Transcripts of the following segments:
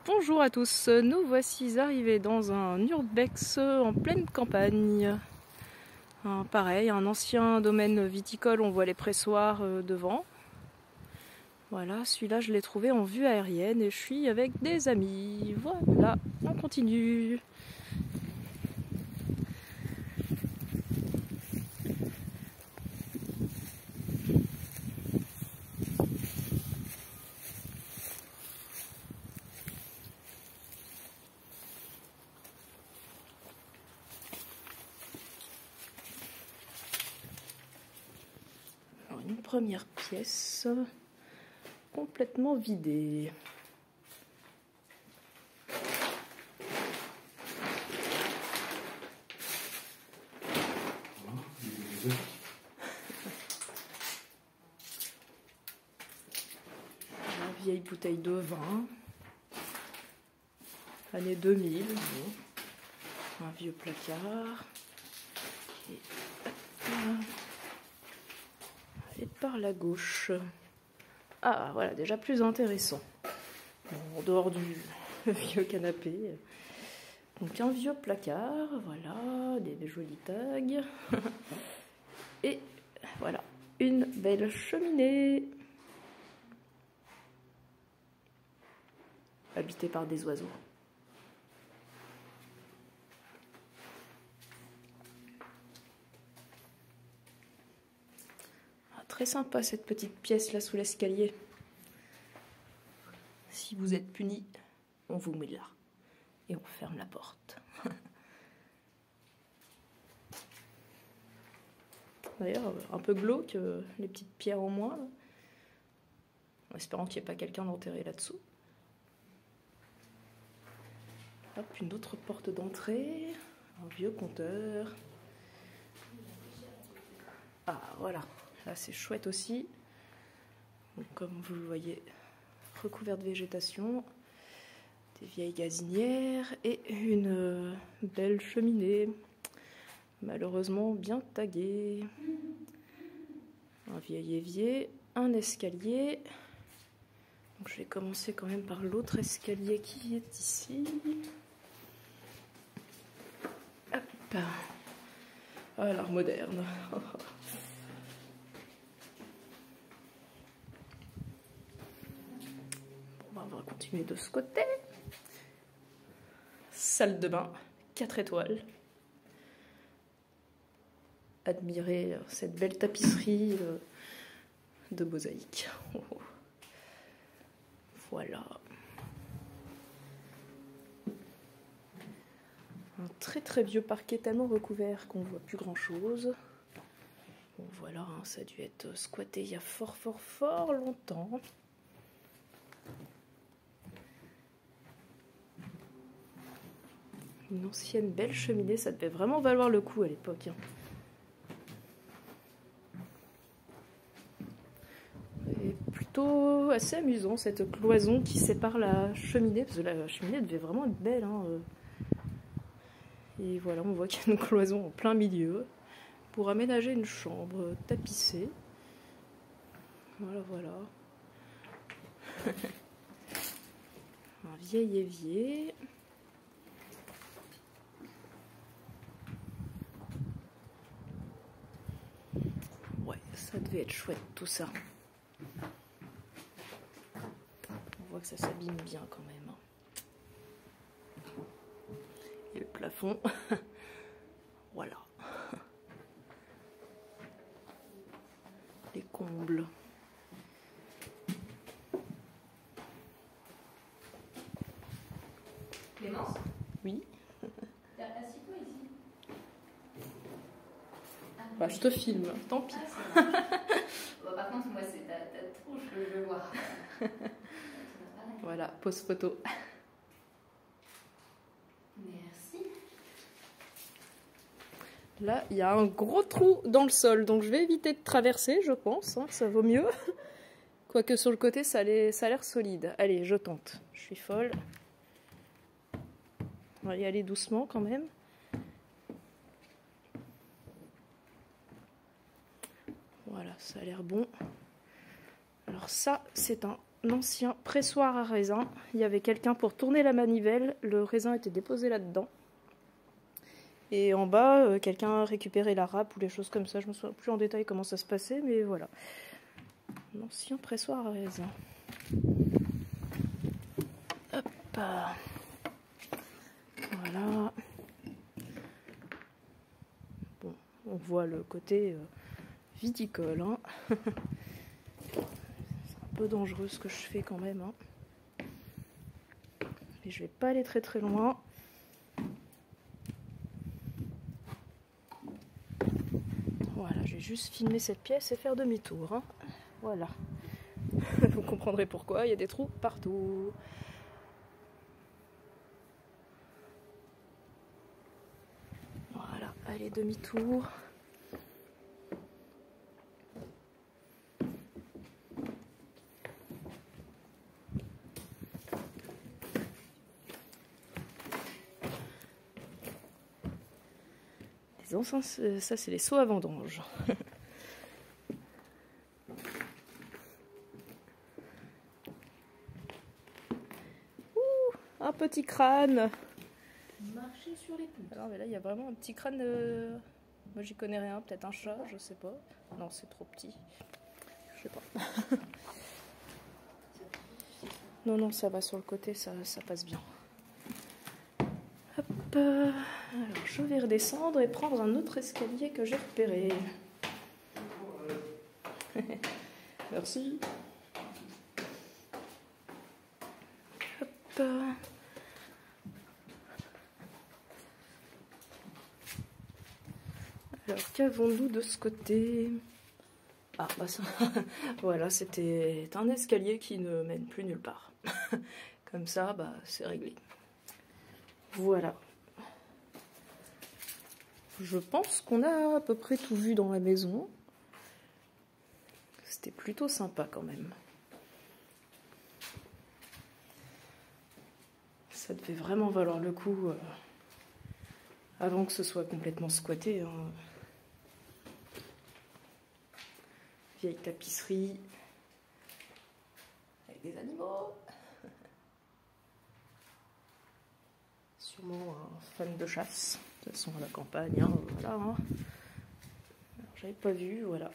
Bonjour à tous, nous voici arrivés dans un urbex en pleine campagne. Pareil, un ancien domaine viticole, on voit les pressoirs devant. Voilà, celui-là je l'ai trouvé en vue aérienne et je suis avec des amis. Voilà, on continue. Une première pièce complètement vidée. Une vieille bouteille de vin, année 2000, un vieux placard. Et par la gauche. Ah, voilà, déjà plus intéressant. Bon, en dehors du vieux canapé. Donc un vieux placard, voilà, des jolis tags. Et voilà, une belle cheminée. Habitée par des oiseaux. Très sympa cette petite pièce là sous l'escalier. Si vous êtes puni, on vous met là et on ferme la porte. D'ailleurs, un peu glauque, les petites pierres en moins. En espérant qu'il n'y ait pas quelqu'un d'enterré là-dessous. Hop, une autre porte d'entrée, un vieux compteur. Ah voilà. Là, c'est chouette aussi. Donc, comme vous le voyez, recouvert de végétation, des vieilles gazinières et une belle cheminée, malheureusement bien taguée. Un vieil évier, un escalier. Donc, je vais commencer quand même par l'autre escalier qui est ici. Hop. Ah, l'art moderne. On va continuer de ce côté. Salle de bain, 4 étoiles. Admirez cette belle tapisserie de mosaïque. Voilà. Un très très vieux parquet tellement recouvert qu'on voit plus grand chose. Bon, voilà, hein, ça a dû être squatté il y a fort longtemps. Une ancienne belle cheminée, ça devait vraiment valoir le coup à l'époque. Et plutôt assez amusant cette cloison qui sépare la cheminée, parce que la cheminée devait vraiment être belle. Et voilà, on voit qu'il y a une cloison en plein milieu pour aménager une chambre tapissée. Voilà. Un vieil évier. Ouais, ça devait être chouette tout ça. On voit que ça s'abîme bien quand même. Et le plafond, voilà. Les combles. Clémence ? Oui. Assis-toi ici. Bah, je te filme, tant pis. Bah, par contre, moi, c'est ta tronche que je veux voir. Voilà, pose photo. Merci. Là, il y a un gros trou dans le sol, donc je vais éviter de traverser, je pense, ça vaut mieux. Quoique sur le côté, ça a l'air solide. Allez, je tente. Je suis folle. On va y aller doucement quand même. Voilà, ça a l'air bon. Alors ça, c'est un ancien pressoir à raisin. Il y avait quelqu'un pour tourner la manivelle. Le raisin était déposé là-dedans. Et en bas, quelqu'un a récupéré la râpe ou les choses comme ça. Je me souviens plus en détail comment ça se passait, mais voilà. Un ancien pressoir à raisin. Hop. Voilà. Bon, on voit le côté viticole. Hein. C'est un peu dangereux ce que je fais quand même. Hein. Mais je vais pas aller très très loin. Voilà, je vais juste filmer cette pièce et faire demi-tour. Hein. Voilà. Vous comprendrez pourquoi, il y a des trous partout. Voilà, allez, demi-tour. Les encens, ça c'est les seaux à vendange. Un petit crâne. Marcher sur les poutres. Alors mais là il y a vraiment un petit crâne. Moi j'y connais rien, peut-être un chat, je sais pas. Non c'est trop petit. Je sais pas. Non ça va sur le côté, ça passe bien. Hop. Alors je vais redescendre et prendre un autre escalier que j'ai repéré. Merci. Hop. Alors, qu'avons-nous de ce côté? Ah, bah ça, voilà, c'était un escalier qui ne mène plus nulle part. Comme ça, bah, c'est réglé. Voilà. Je pense qu'on a à peu près tout vu dans la maison. C'était plutôt sympa quand même. Ça devait vraiment valoir le coup avant que ce soit complètement squatté. Hein. Vieille tapisserie avec des animaux. Sûrement un fan de chasse. De toute façon, à la campagne, hein, voilà. Hein. J'avais pas vu, voilà.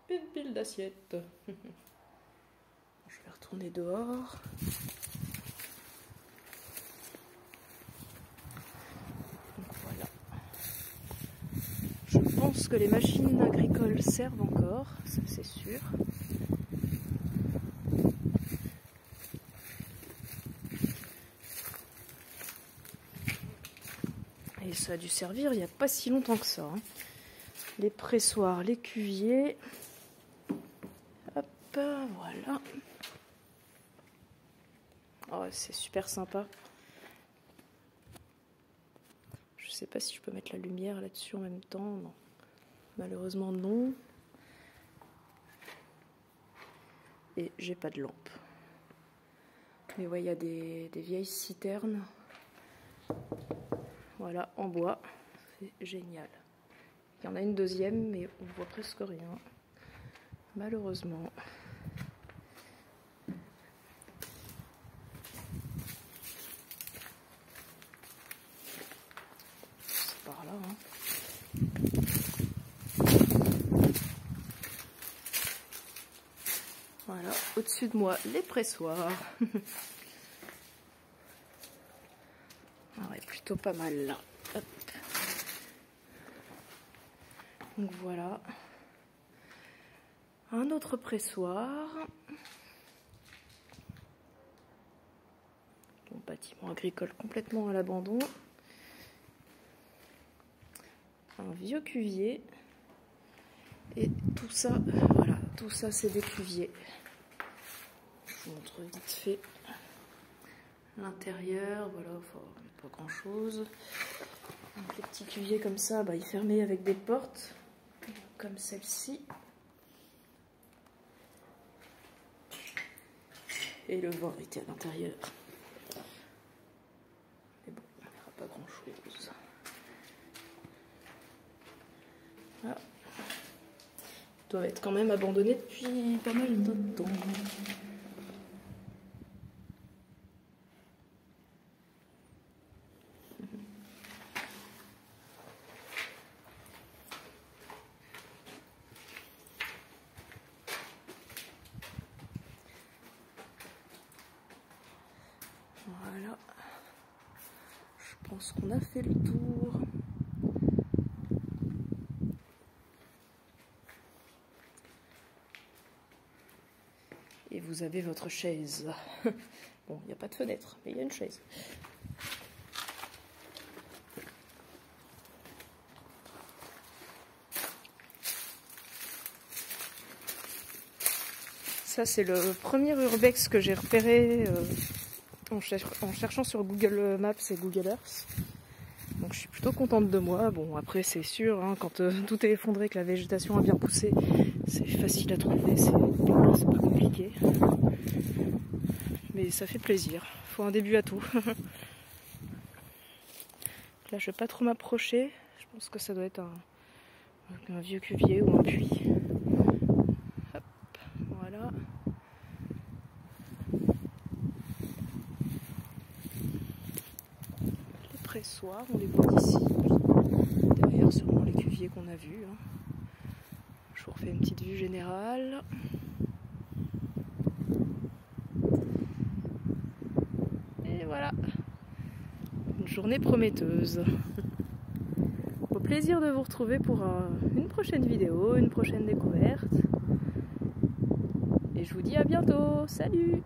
Une pile d'assiettes. Je vais retourner dehors. Donc voilà. Je pense que les machines agricoles servent encore, ça c'est sûr. Et ça a dû servir il n'y a pas si longtemps que ça. Hein. Les pressoirs, les cuviers. Hop, voilà. Oh, c'est super sympa. Je sais pas si je peux mettre la lumière là-dessus en même temps. Non. Malheureusement, non. Et j'ai pas de lampe. Mais ouais, il y a des vieilles citernes. Voilà, en bois. C'est génial. Il y en a une deuxième, mais on voit presque rien. Malheureusement. C'est par là, hein. Voilà, au-dessus de moi, les pressoirs. Ah ouais, plutôt pas mal là. Hop. Donc voilà. Un autre pressoir. Bon, bâtiment agricole complètement à l'abandon. Un vieux cuvier. Et tout ça, voilà, tout ça c'est des cuviers. Je vous montre vite fait l'intérieur, voilà, enfin, pas grand chose. Donc les petits cuviers comme ça, bah, ils fermaient avec des portes, comme celle-ci. Et le vent était à l'intérieur. Mais bon, il n'y aura pas grand chose. Voilà. Doivent être quand même abandonnés depuis pas mal de temps. Voilà. Je pense qu'on a fait le tour. Et vous avez votre chaise. Bon, il n'y a pas de fenêtre, mais il y a une chaise. Ça, c'est le premier urbex que j'ai repéré en cherchant sur Google Maps et Google Earth. Donc je suis plutôt contente de moi. Bon, après c'est sûr, hein, quand tout est effondré, que la végétation a bien poussé, c'est facile à trouver, c'est pas compliqué. Mais ça fait plaisir, faut un début à tout. Là je vais pas trop m'approcher, je pense que ça doit être un vieux cuvier ou un puits. Hop, voilà. Les pressoirs, on les voit d'ici. Derrière sûrement les cuviers qu'on a vus. Hein. Je vous refais une petite vue générale. Et voilà, une journée prometteuse. Au plaisir de vous retrouver pour une prochaine vidéo, une prochaine découverte. Et je vous dis à bientôt, salut!